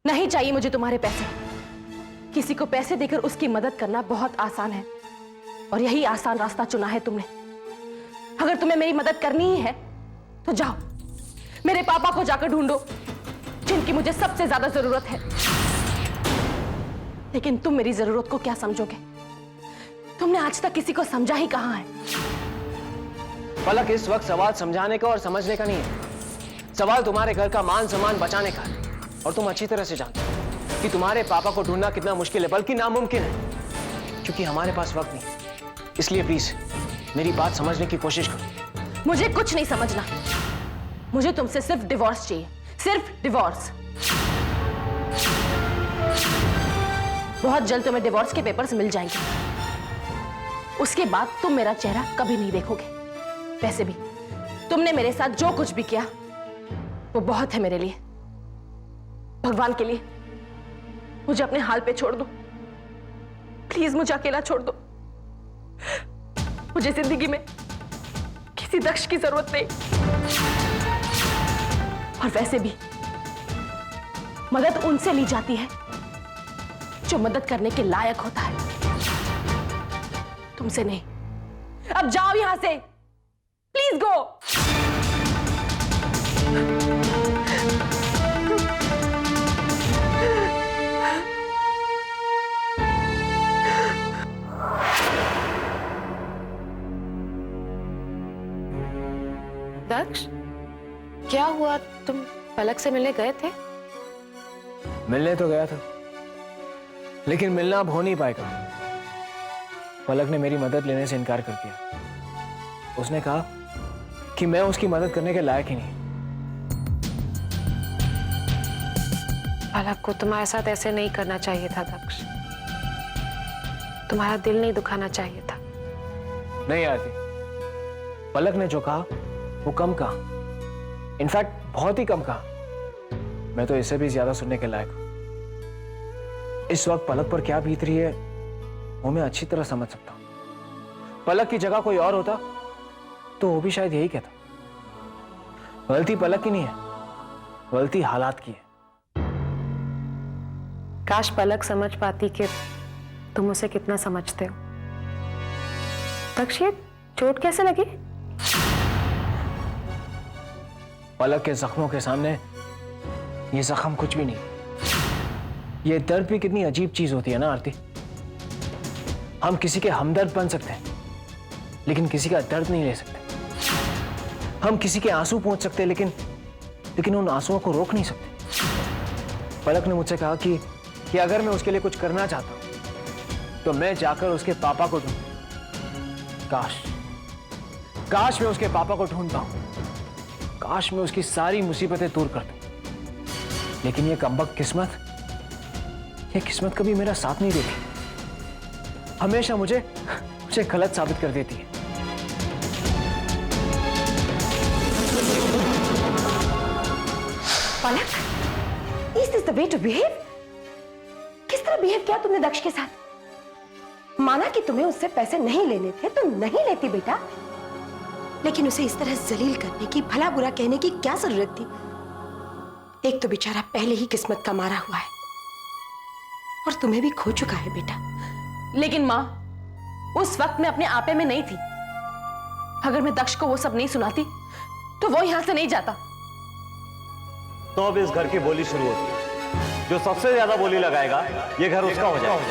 नहीं चाहिए मुझे तुम्हारे पैसे। किसी को पैसे देकर उसकी मदद करना बहुत आसान है और यही आसान रास्ता चुना है तुमने। अगर तुम्हें मेरी मदद करनी ही है तो जाओ, मेरे पापा को जाकर ढूंढो, जिनकी मुझे सबसे ज्यादा जरूरत है। लेकिन तुम मेरी जरूरत को क्या समझोगे? तुमने आज तक किसी को समझा ही कहां है। पलक, इस वक्त सवाल समझाने का और समझने का नहीं है। सवाल तुम्हारे घर का मान सम्मान बचाने का है। और तुम अच्छी तरह से जानते हो कि तुम्हारे पापा को ढूंढना कितना मुश्किल है, बल्कि नामुमकिन है, क्योंकि हमारे पास वक्त नहीं। इसलिए प्लीज मेरी बात समझने की कोशिश करो। मुझे कुछ नहीं समझना। मुझे तुमसे सिर्फ डिवोर्स चाहिए, सिर्फ डिवोर्स। बहुत जल्द तुम्हें डिवोर्स के पेपर्स मिल जाएंगे। उसके बाद तुम मेरा चेहरा कभी नहीं देखोगे। वैसे भी तुमने मेरे साथ जो कुछ भी किया वो बहुत है मेरे लिए। भगवान के लिए मुझे अपने हाल पे छोड़ दो। प्लीज मुझे अकेला छोड़ दो। मुझे जिंदगी में किसी दक्ष की जरूरत नहीं। और वैसे भी मदद उनसे ली जाती है जो मदद करने के लायक होता है, तुमसे नहीं। अब जाओ यहां से, प्लीज गो। दक्ष, क्या हुआ? तुम पलक से मिलने गए थे? मिलने तो गया था, लेकिन मिलना अब हो नहीं पाएगा। पलक ने मेरी मदद लेने से इनकार कर दिया। उसने कहा कि मैं उसकी मदद करने के लायक ही नहीं। पलक को तुम्हारे साथ ऐसे नहीं करना चाहिए था दक्ष। तुम्हारा दिल नहीं दुखाना चाहिए था। नहीं आती, पलक ने जो कहा वो कम कहा, इनफैक्ट बहुत ही कम कहा। मैं तो इससे भी ज्यादा सुनने के लायक हूं। इस वक्त पलक पर क्या बीत रही है वो मैं अच्छी तरह समझ सकता हूं। पलक की जगह कोई और होता तो वो भी शायद यही कहता। गलती पलक की नहीं है, गलती हालात की है। काश पलक समझ पाती कि तुम उसे कितना समझते हो। दक्ष, ये चोट कैसे लगी? पलक के जख्मों के सामने ये जख्म कुछ भी नहीं। ये दर्द भी कितनी अजीब चीज होती है ना आरती। हम किसी के हमदर्द बन सकते हैं लेकिन किसी का दर्द नहीं ले सकते। हम किसी के आंसू पहुंच सकते हैं लेकिन उन आंसुओं को रोक नहीं सकते। पलक ने मुझसे कहा कि अगर मैं उसके लिए कुछ करना चाहता हूं तो मैं जाकर उसके पापा को ढूंढूं। काश मैं उसके पापा को ढूंढ पाऊं। काश मैं उसकी सारी मुसीबतें दूर कर दूं। लेकिन ये कमबख्त किस्मत कभी मेरा साथ नहीं देती। हमेशा मुझे गलत साबित कर देती है। पलक, is this the way to behave? किस तरह बिहेव किया तुमने दक्ष के साथ? माना कि तुम्हें उससे पैसे नहीं लेने थे तो नहीं लेती बेटा, लेकिन उसे इस तरह जलील करने की, भला बुरा कहने की क्या जरूरत थी? एक तो बेचारा पहले ही किस्मत का मारा हुआ है और तुम्हें भी खो चुका है बेटा। लेकिन माँ, उस वक्त मैं अपने आपे में नहीं थी। अगर मैं दक्ष को वो सब नहीं सुनाती तो वो यहां से नहीं जाता। तो अब इस घर की बोली शुरू होती है। जो सबसे ज्यादा बोली लगाएगा ये घर उसका हो जाएगा।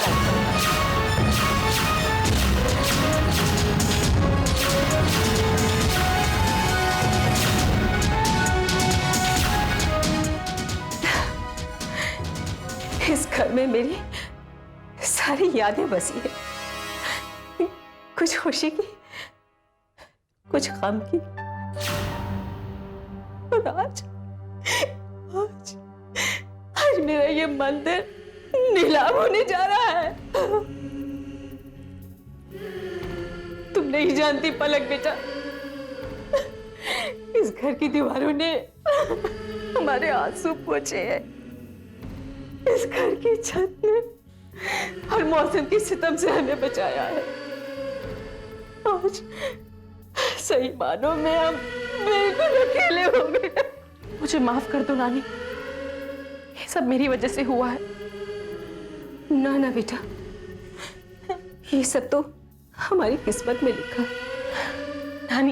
इस घर में मेरी सारी यादें बसी है, कुछ खुशी की, कुछ गम की। और आज मेरा ये मंदिर नीलाम होने जा रहा है। तुम नहीं जानती पलक बेटा, इस घर की दीवारों ने हमारे आंसू पोंछे हैं। इस घर की छत ने हर मौसम की सितम से हमें बचाया है। आज सही मानों में हम बिल्कुल अकेले हो गए। मुझे माफ कर दो नानी, सब मेरी वजह से हुआ है। ना ना बेटा, ये सब तो हमारी किस्मत में लिखा है। नानी,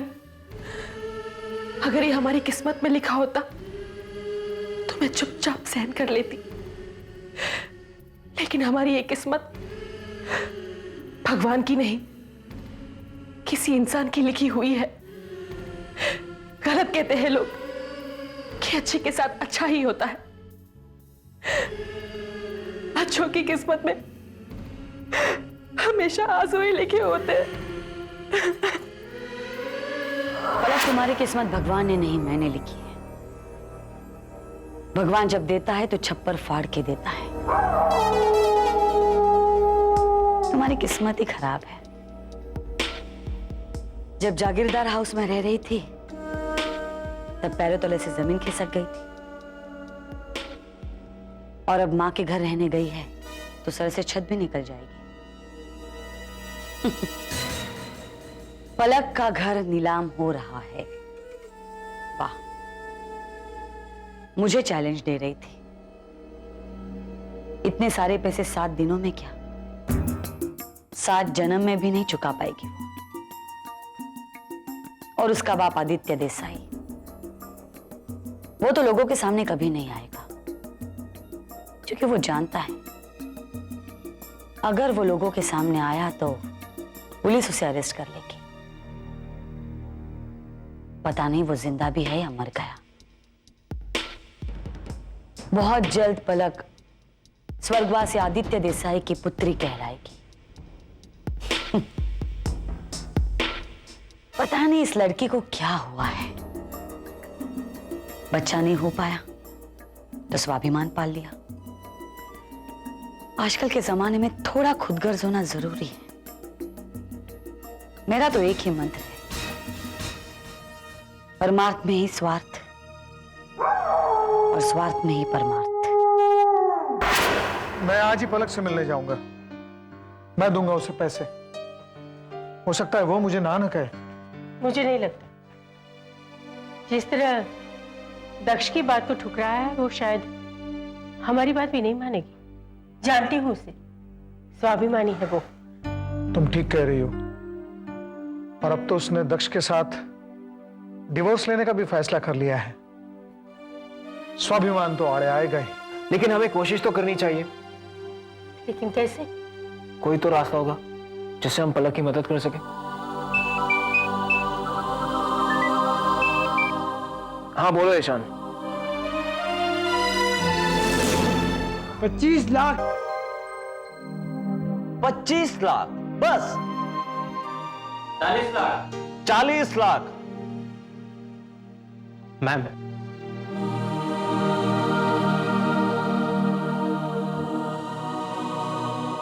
अगर ये हमारी किस्मत में लिखा होता तो मैं चुपचाप सहन कर लेती, लेकिन हमारी ये किस्मत भगवान की नहीं, किसी इंसान की लिखी हुई है। गलत कहते हैं लोग कि अच्छे के साथ अच्छा ही होता है। अच्छों की किस्मत में हमेशा आंसू ही लिखे होते हैं। पलक, तुम्हारी किस्मत भगवान ने नहीं, मैंने लिखी है। भगवान जब देता है तो छप्पर फाड़ के देता है। तुम्हारी किस्मत ही खराब है। जब जागीरदार हाउस में रह रही थी तब पैरों तले से जमीन खिसक गई थी, और अब मां के घर रहने गई है तो सर से छत भी निकल जाएगी। पलक का घर नीलाम हो रहा है। वाह, मुझे चैलेंज दे रही थी। इतने सारे पैसे 7 दिनों में क्या, 7 जन्म में भी नहीं चुका पाएगी वो। और उसका बाप आदित्य देसाई, वो तो लोगों के सामने कभी नहीं आएगा, क्योंकि वो जानता है अगर वो लोगों के सामने आया तो पुलिस उसे अरेस्ट कर लेगी। पता नहीं वो जिंदा भी है या मर गया। बहुत जल्द पलक स्वर्गवासी आदित्य देसाई की पुत्री कहलाएगी। पता नहीं इस लड़की को क्या हुआ है, बच्चा नहीं हो पाया तो स्वाभिमान पाल लिया। आजकल के जमाने में थोड़ा खुदगर्ज होना जरूरी है। मेरा तो एक ही मंत्र है, परमार्थ में ही स्वार्थ और स्वार्थ में ही परमार्थ। मैं आज ही पलक से मिलने जाऊंगा। मैं दूंगा उसे पैसे। हो सकता है वो मुझे ना कहे। मुझे नहीं लगता। जिस तरह दक्ष की बात को ठुकराया है, वो शायद हमारी बात भी नहीं मानेगी। जानती हूँ उसे, स्वाभिमानी है वो। तुम ठीक कह रही हो। और अब तो उसने दक्ष के साथ डिवोर्स लेने का भी फैसला कर लिया है। स्वाभिमान तो आड़े आएगा ही। लेकिन हमें कोशिश तो करनी चाहिए। लेकिन कैसे? कोई तो रास्ता होगा जिससे हम पलक की मदद कर सके। हाँ बोलो ईशान। 25 लाख। 25 लाख बस? 40 लाख। 40 लाख? मैम,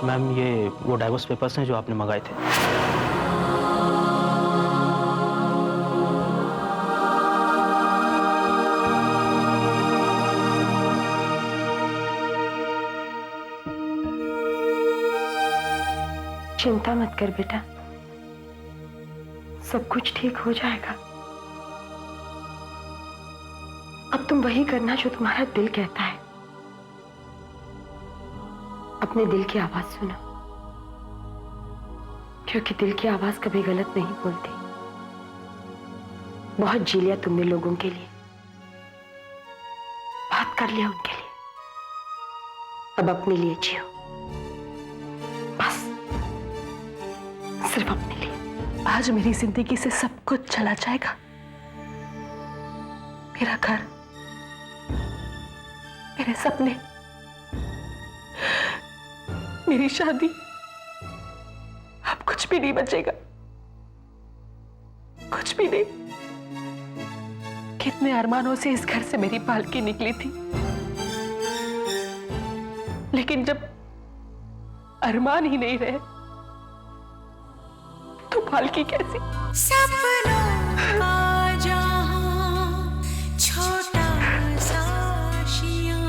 मैम ये वो डाइवोर्स पेपर्स हैं जो आपने मंगाए थे। चिंता मत कर बेटा, सब कुछ ठीक हो जाएगा। अब तुम वही करना जो तुम्हारा दिल कहता है। अपने दिल की आवाज सुनो, क्योंकि दिल की आवाज कभी गलत नहीं बोलती। बहुत जी लिया तुमने लोगों के लिए, बात कर लिया उनके लिए। अब अपने लिए जियो, बस सिर्फ अपने लिए। आज मेरी जिंदगी से सब कुछ चला जाएगा। मेरा घर, मेरे सपने, मेरी शादी, अब कुछ भी नहीं बचेगा। कुछ भी नहीं। कितने अरमानों से इस घर से मेरी पालकी निकली थी, लेकिन जब अरमान ही नहीं रहे तो पालकी कैसी? सपनों का जहां छोटा सा आशियां,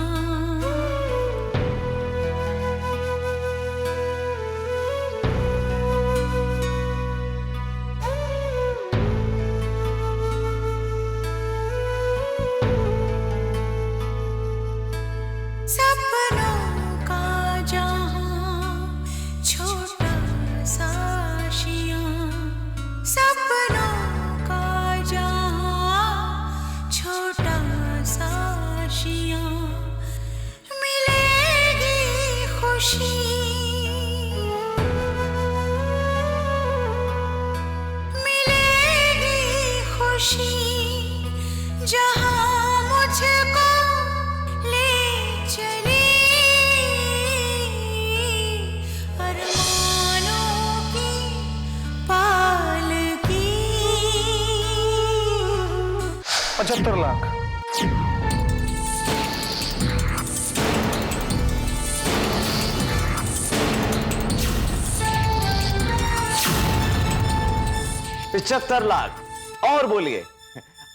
खुशी मिलेगी खुशी जहां मुझको ले चली अरमानों की पालकी 75 लाख। $75 लाख। और बोलिए,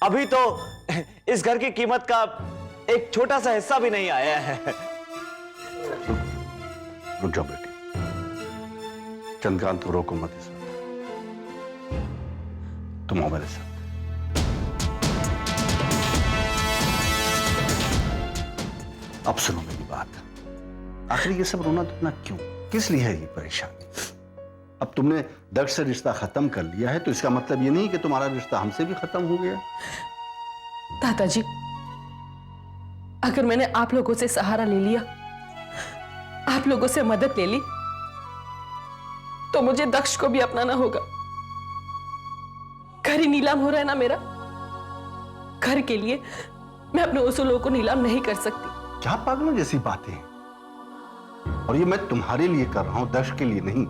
अभी तो इस घर की कीमत का एक छोटा सा हिस्सा भी नहीं आया है। रुक जाओ बेटी, चंद्रकांत को रोको मत इस वक्त। तुम आओ मेरे साथ। अब सुनो मेरी बात। आखिर ये सब रोना धोना क्यों, किस लिए है ये परेशानी? अब तुमने दक्ष से रिश्ता खत्म कर लिया है तो इसका मतलब ये नहीं कि तुम्हारा रिश्ता हमसे भी खत्म हो गया। दादाजी, अगर मैंने आप लोगों से सहारा ले लिया, आप लोगों से मदद ले ली, तो मुझे दक्ष को भी अपनाना होगा। घर ही नीलाम हो रहा है ना मेरा। घर के लिए मैं अपने उसूलों को नीलाम नहीं कर सकती। क्या पागलों जैसी बातें हैं? और ये मैं तुम्हारे लिए कर रहा हूं, दक्ष के लिए नहीं।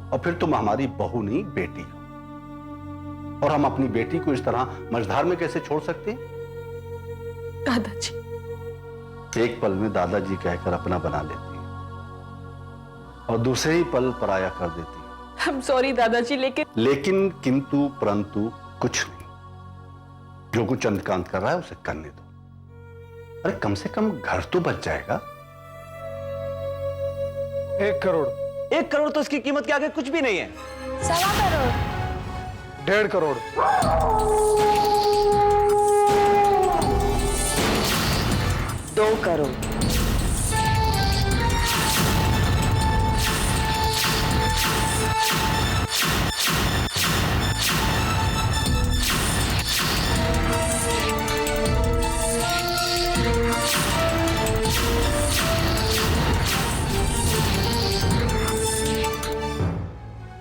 और फिर तुम हमारी बहू नहीं, बेटी हो, और हम अपनी बेटी को इस तरह मझधार में कैसे छोड़ सकते हैं? दादाजी, एक पल में दादाजी कहकर अपना बना लेती है और दूसरे ही पल पराया कर देती है। I'm sorry दादाजी, लेकिन किंतु परंतु कुछ नहीं। जो कुछ चंद्रकांत कर रहा है उसे करने दो। अरे कम से कम घर तो बच जाएगा। 1 करोड़। 1 करोड़ तो इसकी कीमत के आगे कुछ भी नहीं है। 1.25 करोड़। 1.5 करोड़। 2 करोड़।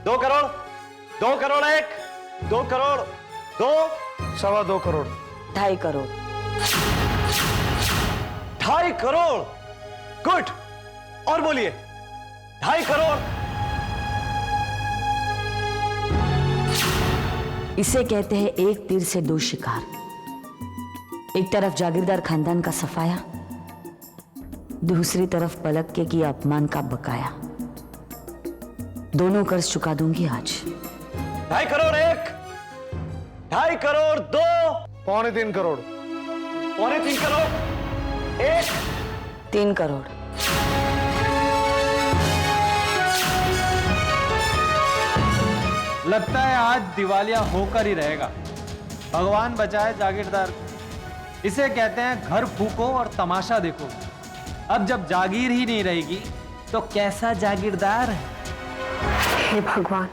2 करोड़, 2 करोड़ 1, 2 करोड़ 2, 2.25 करोड़। 2.5 करोड़। 2.5 करोड़। गुड। और बोलिए, 2.5 करोड़। इसे कहते हैं एक तीर से 2 शिकार। एक तरफ जागीरदार खानदान का सफाया, दूसरी तरफ पलक के की अपमान का बकाया। दोनों कर्ज चुका दूंगी आज। 2.5 करोड़ 1, 2.5 करोड़ 2, 3.25 करोड़। 3.25 करोड़ 1, 3 करोड़। लगता है आज दिवालिया होकर ही रहेगा। भगवान बचाए जागीरदार को। इसे कहते हैं घर फूको और तमाशा देखो। अब जब जागीर ही नहीं रहेगी तो कैसा जागीरदार है? हे भगवान,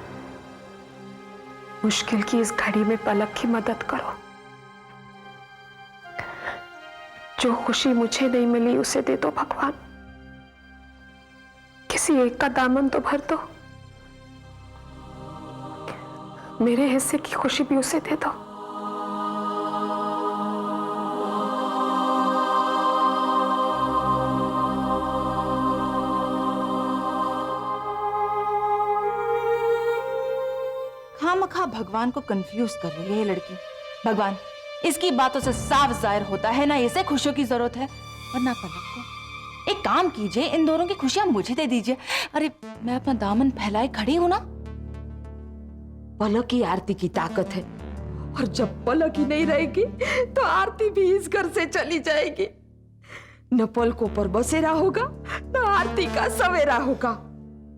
मुश्किल की इस घड़ी में पलक की मदद करो। जो खुशी मुझे नहीं मिली उसे दे दो भगवान। किसी एक का दामन तो भर दो। मेरे हिस्से की खुशी भी उसे दे दो। खामखा भगवान को कंफ्यूज कर रही है ये लड़की। भगवान, इसकी बातों से साफ जाहिर होता है ना इसे खुशियों की जरूरत है और ना पलक को। एक काम कीजिए, इन दोनों की खुशियां मुझे दे दीजिए। अरे मैं अपना दामन फैलाए खड़ी हूं ना। पलक ही आरती की ताकत है, और जब पलक ही नहीं रहेगी तो आरती भी इस घर से चली जाएगी। न पलकों पर बसेरा होगा, न आरती का सवेरा होगा,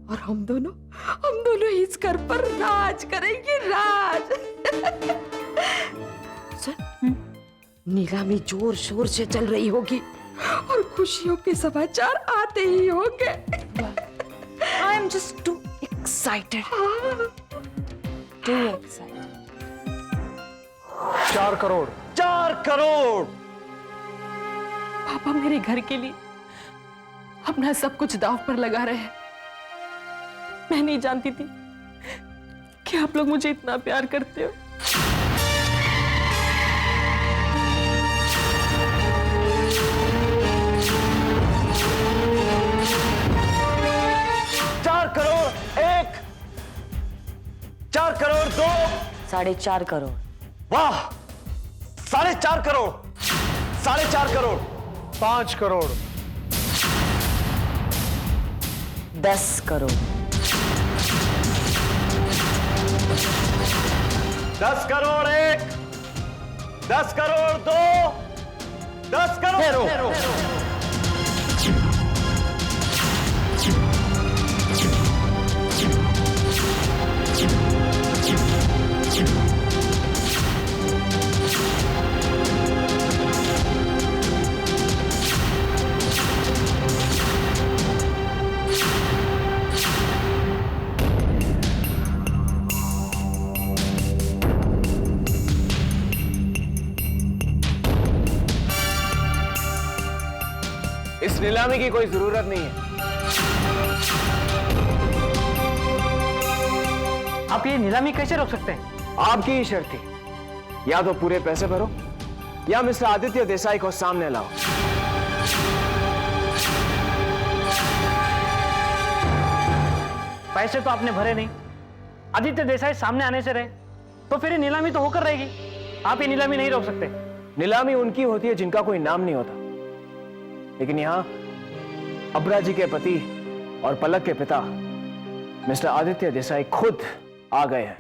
और हम दोनों इस घर पर राज करेंगे, राज। नीलामी जोर शोर से चल रही होगी और खुशियों के समाचार आते ही होंगे। I am just to excited. 4 crore. 4 crore. पापा मेरे घर के लिए अपना सब कुछ दांव पर लगा रहे हैं। मैं नहीं जानती थी कि आप लोग मुझे इतना प्यार करते हो। एक, 4 करोड़ 2, 4.5 करोड़। वाह, 4.5 करोड़, 4.5 करोड़, 5 करोड़, 10 करोड़, 10 करोड़ 1, 10 करोड़ 2, 10 करोड़। इस नीलामी की कोई जरूरत नहीं है। आप ये नीलामी कैसे रोक सकते हैं? आपकी ही शर्त थी, या तो पूरे पैसे भरो या मिस्टर आदित्य देसाई को सामने लाओ। पैसे तो आपने भरे नहीं, आदित्य देसाई सामने आने से रहे, तो फिर ये नीलामी तो होकर रहेगी। आप ये नीलामी नहीं रोक सकते। नीलामी उनकी होती है जिनका कोई नाम नहीं होता, लेकिन यहां अबरा जी के पति और पलक के पिता मिस्टर आदित्य देसाई खुद आ गए हैं।